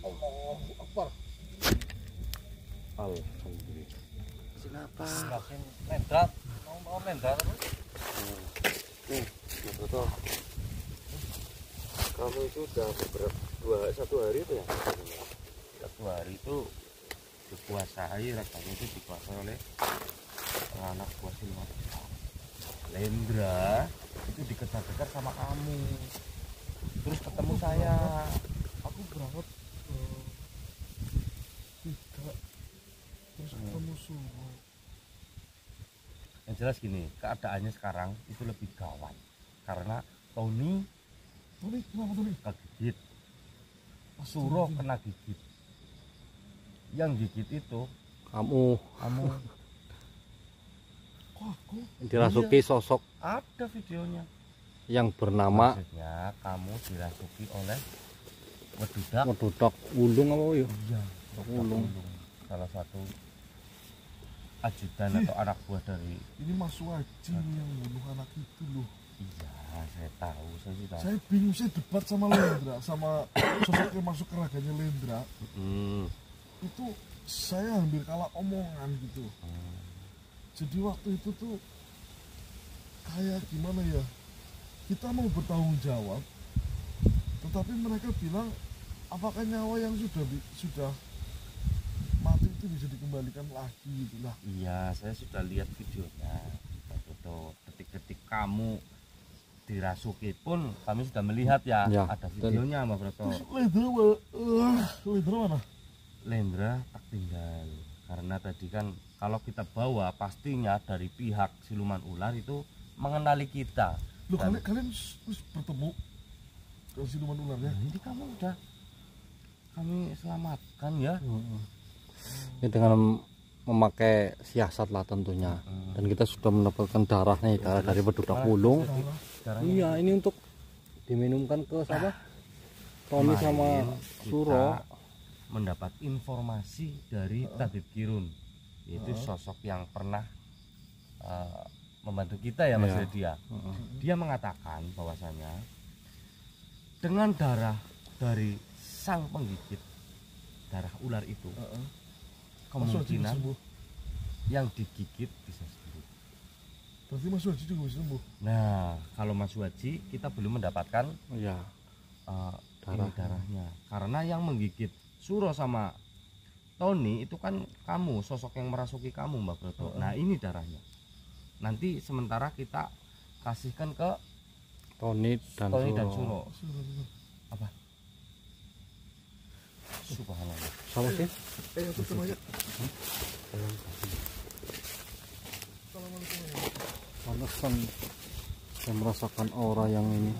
Allahu Akbar. Alhamdulillah. Kenapa? Lendrat. Mau lendrat apa? Nih, Mas Toto. Kamu itu udah satu hari itu ya? Satu hari itu dikuasai, rasanya itu dikuasai oleh anak buah Siluman. Lendra itu dikejar-kejar sama kamu. Terus ketemu saya. Aku berangkat tidak. Terus ketemu Suro. Yang jelas gini, keadaannya sekarang itu lebih gawat karena Tony Kenapa Tony? kegigit, Suro kena gigit. Yang gigit itu Kamu kamu. Kok aku? dirasuki sosok Ada videonya. yang bernama Maksudnya kamu dirasuki oleh wedudak. Wedudak Wulung apa ya? Iya, Wulung. salah satu ajudan atau anak buah dari. Ini Mas Waji yang bunuh anak itu loh. Iya, saya tahu, saya sudah. Saya bingung, saya debat sama Lendra, sama sosok yang masuk ke raganya Lendra. Itu saya hampir kalah omongan gitu. Jadi waktu itu tuh kayak gimana ya, kita mau bertanggung jawab, tetapi mereka bilang apakah nyawa yang sudah mati itu bisa dikembalikan lagi gitu lah. Iya, saya sudah lihat videonya. Foto detik-detik kamu dirasuki pun kami sudah melihat ya. Ya, Ada videonya Mbak Broto. Terus Lendra mana? Lendra tak tinggal karena tadi kan kalau kita bawa pastinya dari pihak siluman ular itu mengenali kita. Loh, Dan kalian terus bertemu dengan siluman ularnya? ini kamu udah kami selamatkan ya. Ya, dengan memakai siasat lah tentunya. Dan kita sudah mendapatkan darahnya, darah dari Wedudak Wulung. Darahnya Iya, ini untuk diminumkan ke siapa? Tony sama kemarin Suro. kita mendapat informasi dari Tabib Kirun, yaitu sosok yang pernah membantu kita ya Mas Iya. Dedia. Dia mengatakan bahwasanya dengan darah dari sang penggigit darah ular itu Mas Waji bisa kemungkinan sembuh. yang digigit bisa sembuh. Berarti Mas Waji juga bisa sembuh. Nah, kalau Mas Waji kita belum mendapatkan Iya. ini darahnya, karena yang menggigit Suro sama Tony itu kan kamu, sosok yang merasuki kamu Mbak Broto. Nah, ini darahnya. Nanti sementara kita kasihkan ke Tony dan Suro. Apa? Subhanallah. Sama sih? Tutup aja. Pantesan saya merasakan aura yang ini.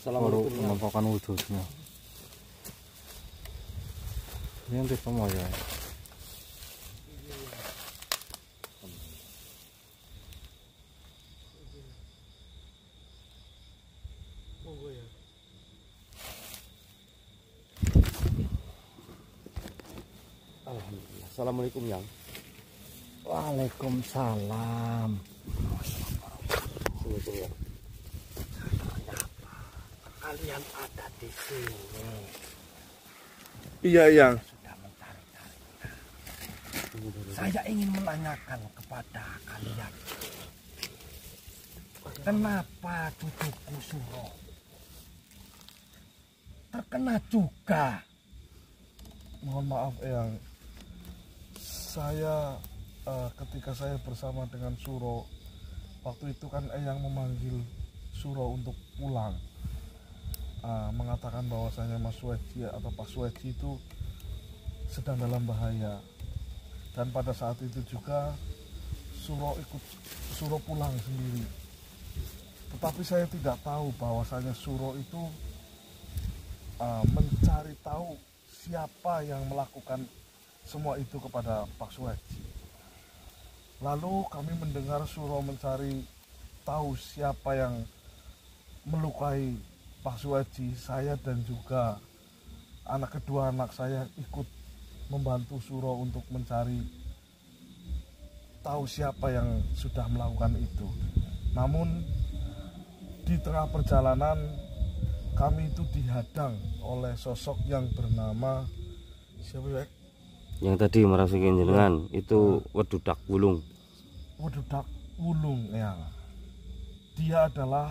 Baru menampakkan wujudnya. Ini yang sama ya. Alhamdulillah. Assalamualaikum Yang. Waalaikumsalam. Assalamualaikum Yang. Kalian ada di sini Iya, Yang. sudah mencari-cari. Saya ingin menanyakan kepada kalian, kenapa cucuku Suro terkena juga? Mohon maaf, Yang. Saya ketika saya bersama dengan Suro, waktu itu kan Eyang memanggil Suro untuk pulang. Mengatakan bahwasanya Mas Waji atau Pak Waji itu sedang dalam bahaya, dan pada saat itu juga Suro pulang sendiri. Tetapi saya tidak tahu bahwasanya Suro itu mencari tahu siapa yang melakukan semua itu kepada Pak Suwaji. Lalu kami mendengar Suro mencari tahu siapa yang melukai Pak Suwaji. Saya dan juga kedua anak saya ikut membantu Suro untuk mencari tahu siapa yang sudah melakukan itu. Namun di tengah perjalanan kami itu dihadang oleh sosok yang bernama siapa ya? Yang tadi merasuki jenengan itu Wedudak Wulung. Wedudak Wulung ya. Dia adalah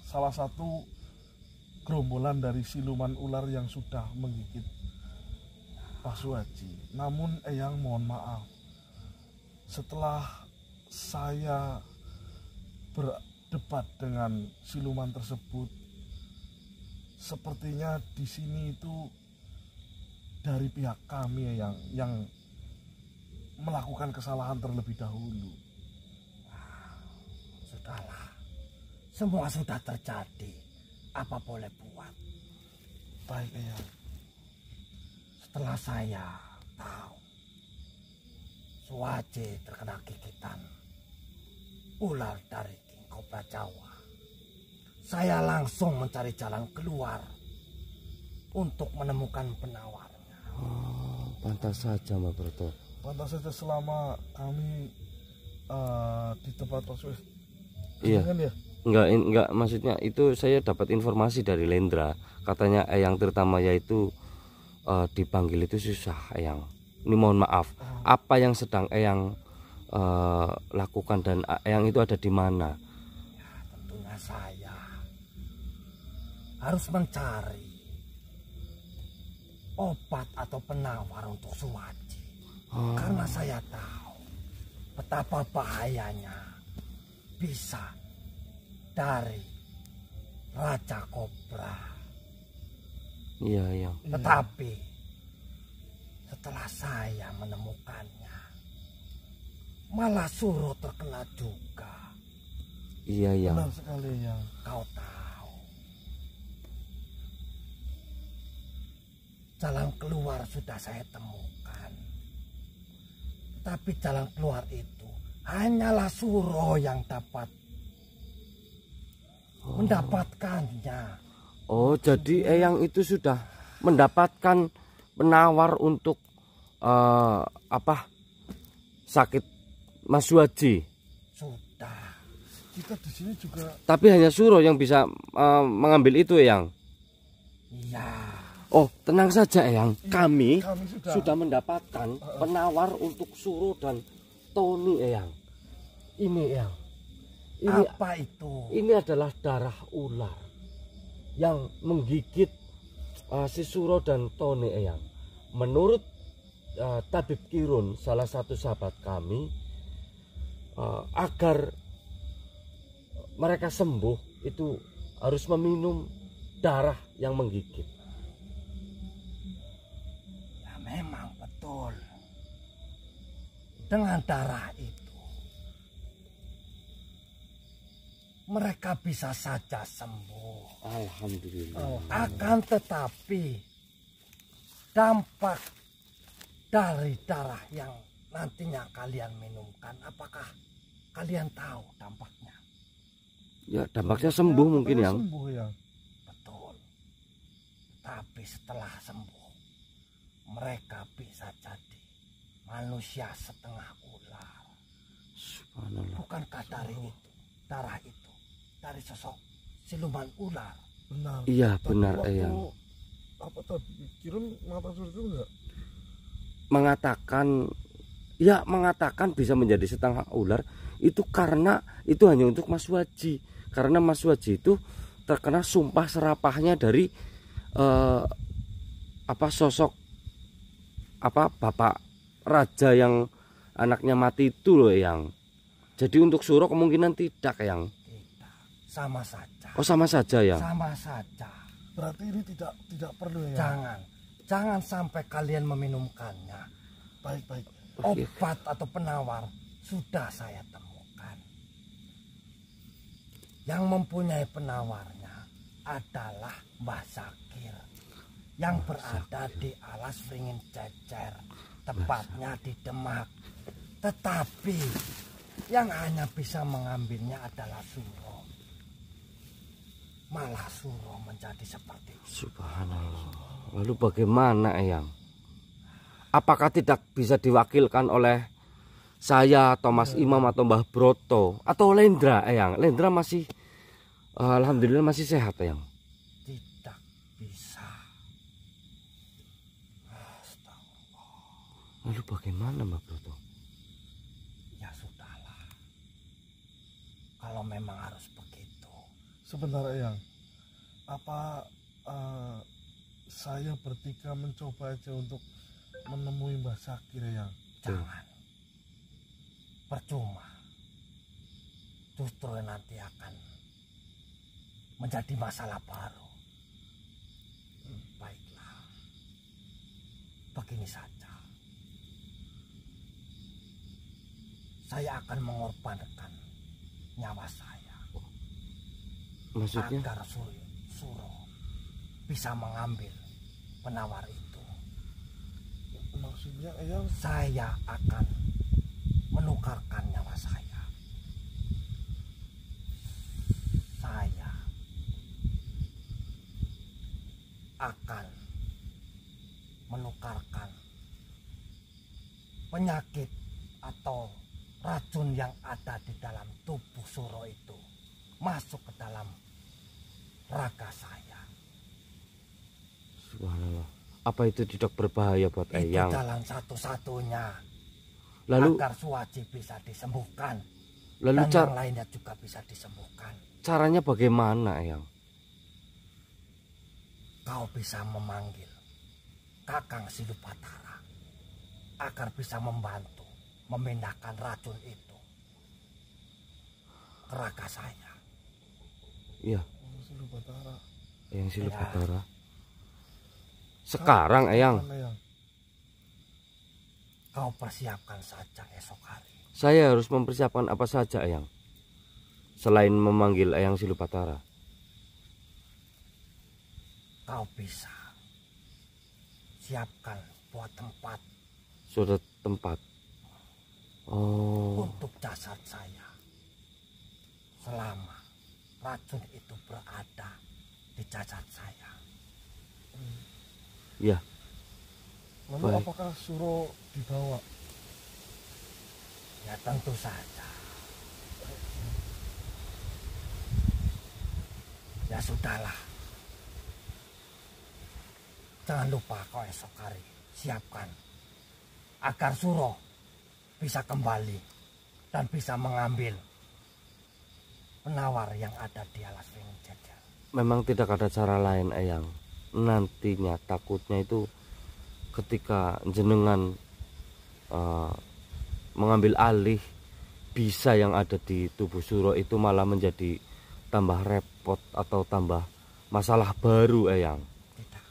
salah satu gerombolan dari siluman ular yang sudah menggigit Pak Suwaji. Namun Eyang mohon maaf, setelah saya berdebat dengan siluman tersebut, sepertinya di sini itu dari pihak kami yang melakukan kesalahan terlebih dahulu. Sudahlah, semua sudah terjadi. Apa boleh buat? Baik Eyang. Setelah saya tahu Suwaji terkena gigitan ular dari King Cobra Jawa, saya langsung mencari jalan keluar untuk menemukan penawarnya. Oh, pantas saja Mbak Broto. Pantas saja selama kami di tempat Pak Suwaji. Iya. Ya? Enggak, maksudnya itu saya dapat informasi dari Lendra, katanya Eyang Tirta Maya itu dipanggil itu susah Eyang. Ini mohon maaf, apa yang sedang Eyang lakukan dan Eyang itu ada di mana? Ya, tentunya saya harus mencari obat atau penawar untuk Suwaji. Karena saya tahu betapa bahayanya bisa dari Raja Kobra. Iya. Tetapi setelah saya menemukannya, malah Suro terkena juga. Iya. Benar sekali ya. Kau tahu, jalan keluar sudah saya temukan. Tapi jalan keluar itu hanyalah Suro yang dapat mendapatkannya. Oh, jadi Eyang itu sudah mendapatkan penawar untuk sakit Mas Suwaji. Sudah. Kita di sini juga. Tapi hanya Suro yang bisa mengambil itu Eyang. Iya. Oh, tenang saja Eyang. Kami sudah sudah mendapatkan penawar untuk Suro dan Tony Eyang. Ini Eyang. Apa itu? Ini adalah darah ular yang menggigit si Suro dan Tony Eyang. Menurut Tabib Kirun, salah satu sahabat kami, agar mereka sembuh itu harus meminum darah yang menggigit. Ya memang betul. Dengan darah itu mereka bisa saja sembuh. Alhamdulillah. Akan tetapi dampak dari darah yang nantinya kalian minumkan, apakah kalian tahu dampaknya? Ya, dampaknya sembuh mungkin yang. Sembuh ya. Betul. Tapi setelah sembuh, mereka bisa jadi manusia setengah ular. Subhanallah. Bukankah dari itu, darah itu dari sosok siluman ular? Benar. Iya, Tapi benar waktu Eyang. Apa tadi? Kirun mengatakan itu enggak? Mengatakan bisa menjadi setengah ular itu karena itu hanya untuk Mas Suwaji. Karena Mas Suwaji itu terkena sumpah serapahnya dari sosok bapak raja yang anaknya mati itu loh yang. Jadi untuk Suro kemungkinan tidak yang. Tidak, sama saja. Oh, sama saja ya. Sama saja. Berarti ini tidak perlu ya. Jangan sampai kalian meminumkannya. Baik. Obat atau penawar sudah saya temukan. Yang mempunyai penawarnya adalah Mbah Zakir yang berada di Alas Wringin Cecer, tepatnya di Demak. Tetapi yang hanya bisa mengambilnya adalah Suro. Malah Suro menjadi seperti itu. Subhanallah. Lalu bagaimana Eyang? Apakah tidak bisa diwakilkan oleh saya, Thomas Imam atau Mbah Broto atau Lendra Eyang? Lendra masih Alhamdulillah masih sehat Eyang. Tidak bisa. Astagfirullah. Lalu bagaimana Mbak Broto? Ya sudahlah. Kalau memang harus begitu. Sebentar Eyang, apa saya bertiga mencoba aja untuk menemui Mbah Sakir Eyang? Jangan. Percuma. Justru nanti akan menjadi masalah baru. Baiklah. Begini saja. Saya akan mengorbankan nyawa saya Maksudnya? agar Suro bisa mengambil penawar itu. Maksudnya Eyang? Saya akan menukarkan nyawa saya. Saya akan menukarkan penyakit atau racun yang ada di dalam tubuh Suro itu masuk ke dalam raga saya. Subhanallah. Apa itu tidak berbahaya buat Itu Eyang? jalan satu-satunya Lalu agar Suwaji bisa disembuhkan lalu dan yang lainnya juga bisa disembuhkan. caranya bagaimana Eyang? Kau bisa memanggil Kakang Silupatara agar bisa membantu memindahkan racun itu ke raga saya. Iya, Suruh Batara. Eyang Ya. Silupatara. Sekarang Eyang, Mana Eyang? Kau persiapkan saja esok hari. saya harus mempersiapkan apa saja Eyang? Selain memanggil Eyang Silupatara. Kau bisa siapkan buat tempat Sudah tempat. Oh, untuk jasad saya selama racun itu berada di jasad saya. ya. Lalu Baik. apakah Suro dibawa? Ya tentu saja. Ya sudahlah. Jangan lupa kau esok hari siapkan agar Suro bisa kembali dan bisa mengambil penawar yang ada di alas ring jajar. Memang tidak ada cara lain Eyang. Nantinya takutnya itu ketika jenengan mengambil alih, bisa yang ada di tubuh Suro itu malah menjadi tambah repot atau tambah masalah baru Eyang. Tidak.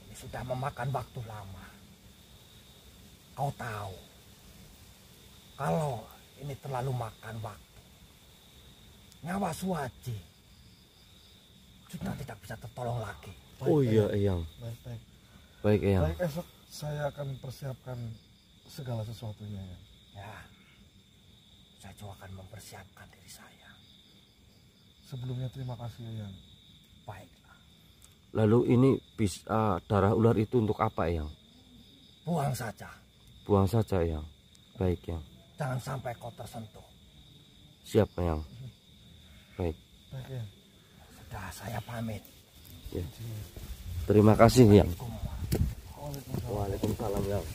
Ini sudah memakan waktu lama. Kau tahu, kalau ini terlalu makan waktu, nyawa Suwaji sudah tidak bisa tertolong lagi. Oh iya Eyang. Baik. Baik Eyang. Baik, esok saya akan persiapkan segala sesuatunya ya. Ya, saya juga akan mempersiapkan diri saya. Sebelumnya terima kasih Eyang. Baiklah, Lalu ini bisa darah ular itu untuk apa Eyang? buang saja. Buang saja Eyang. Baik Eyang. Jangan sampai kau tersentuh. Siap Eyang. Baik. Baik Eyang. Sudah, saya pamit. Ya. Terima kasih Eyang. Waalaikumsalam. Waalaikumsalam Eyang.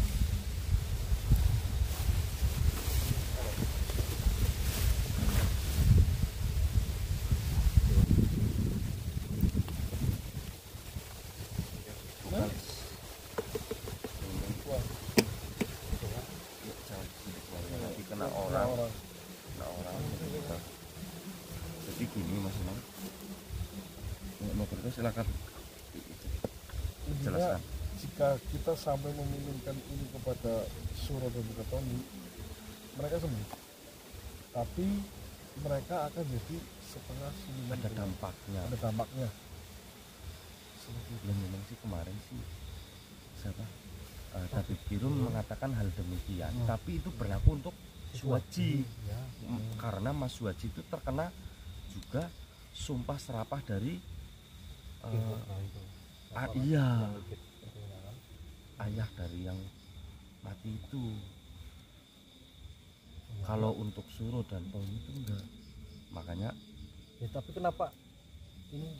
Nanti kena orang. Jadi gini Mas Inang. Mau berkata silakan. Intinya Jelaskan. jika kita sampai meminumkan ini kepada Suro dan juga Tony, mereka sembuh. Tapi mereka akan jadi setengah siluman. Ada dampaknya. Ada dampaknya. Seperti itu. Dan memang sih kemarin sih siapa? Tabib Kirum mengatakan hal demikian. Tapi itu berlaku untuk Suwaji. Ya. Karena Mas Suwaji itu terkena juga sumpah serapah dari iya, ayah dari yang mati itu. Kalau untuk Suro dan Tony itu enggak. Makanya Ya, tapi kenapa ini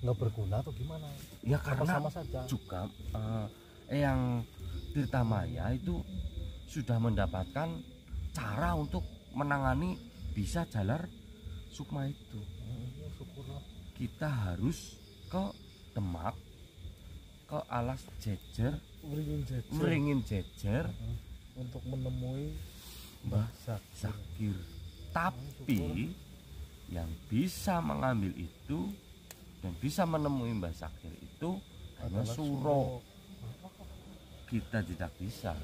nggak berguna atau gimana? Ya Apa karena sama saja? juga Eyang Tirta Maya itu sudah mendapatkan cara untuk menangani bisa jalar sukma itu. Syukurlah. Kita harus ke Demak, ke Alas Jejer, Meringin Jejer untuk menemui Mbah Zakir. Tapi yang bisa mengambil itu dan bisa menemui Mbah Zakir itu hanya Suro. Kita tidak bisa.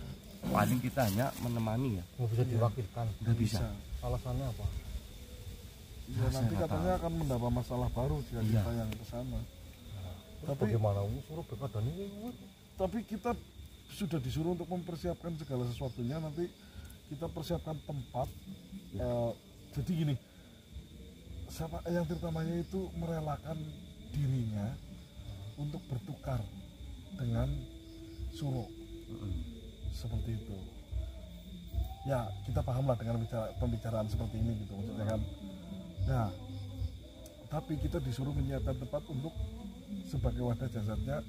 Paling kita hanya menemani ya. Nggak bisa diwakilkan. Nggak bisa. Alasannya apa? Ya, nanti katanya akan mendapat masalah baru jika Iya. kita yang ke sana. Tapi bagaimana suruh berkadang ini? Tapi kita sudah disuruh untuk mempersiapkan segala sesuatunya. Nanti kita persiapkan tempat. Jadi gini, siapa yang Tirta Maya itu merelakan dirinya untuk bertukar dengan Suro, seperti itu. Ya kita pahamlah dengan pembicaraan seperti ini gitu maksudnya kan. Nah, tapi kita disuruh menyiapkan tempat untuk sebagai wadah jasadnya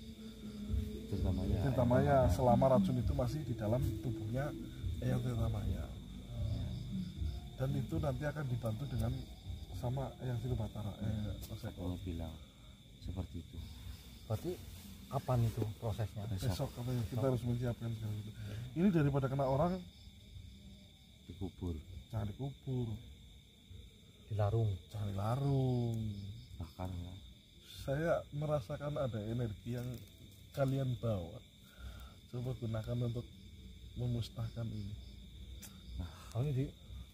Tirta Maya selama racun itu masih di dalam tubuhnya Eyang Tirta Maya. Dan itu nanti akan dibantu dengan sama Eyang Sinubatara. Saya bilang seperti itu. Berarti kapan itu prosesnya? Besok katanya kita harus menyiapkan segala itu. Ini daripada kena orang Dikubur. jangan dikubur, Dilarung. jangan dilarung. Bakar ya. Saya merasakan ada energi yang kalian bawa. Coba gunakan untuk memusnahkan ini. Kalau ini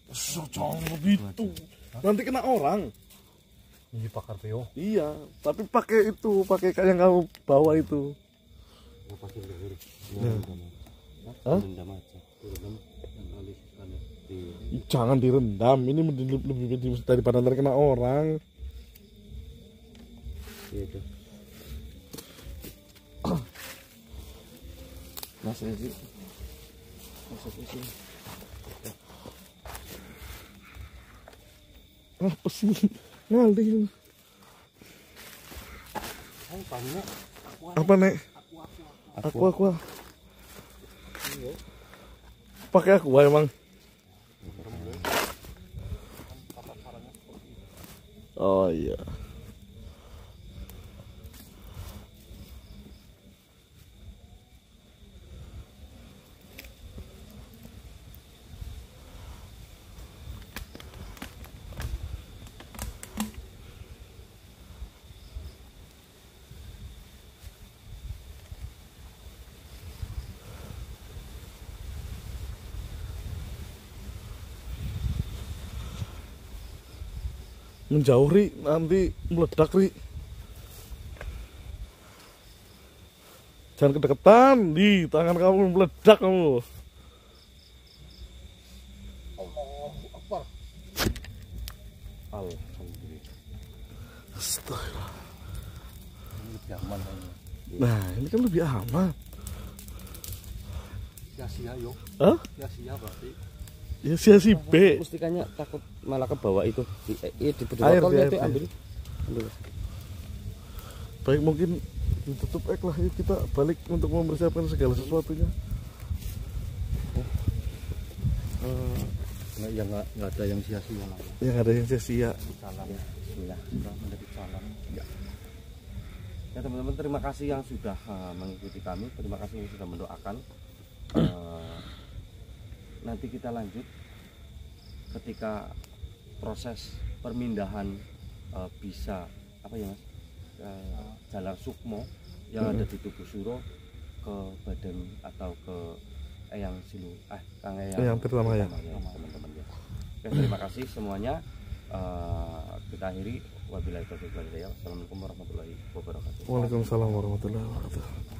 Jangan begitu. Nanti kena orang. dibakar peo. Iya, tapi pakai itu, pakai kayak yang kamu bawa itu. Lepasin leher. Hah? Rendam aja. Rendam yang alis kan. Jangan direndam. Ini lebih daripada nanti kena orang. Gitu. Mas Ezi. Masuk ke sini. Apa sih? Ngalih. Apa nek? Aqua. Pakai aqua emang. Oh iya. Menjauh Ri, nanti meledak Ri. Jangan kedekatan, di tangan kamu meledak kamu. Alhamdulillah. Astagfirullah. Ini lebih aman kayaknya. Nah, ini kan lebih aman. Sia-sia yuk. Hah? Sia-sia berarti. Ya sia-si B. Mustikanya takut malah ke bawah itu. Di Air, botolnya di itu air. ambil. Baik, mungkin ditutup lah. Yuk kita balik untuk mempersiapkan segala sesuatunya. Ya nggak ada yang sia-sia lah. Yang ada yang sia-sia. Salam ya. Bismillah. Sudah mendapat salam. Ya. Ya teman-teman, terima kasih yang sudah mengikuti kami. Terima kasih yang sudah mendoakan. Nanti kita lanjut ketika proses permindahan bisa apa ya Mas, jalar sukmo yang ada di tubuh Suro ke badan atau ke Eyang Kang Eyang Tirta Maya. teman-teman ya. Oke, terima kasih semuanya. Kita akhiri wabillahi taufiq wal hidayah. Assalamualaikum warahmatullahi wabarakatuh. Waalaikumsalam warahmatullahi wabarakatuh.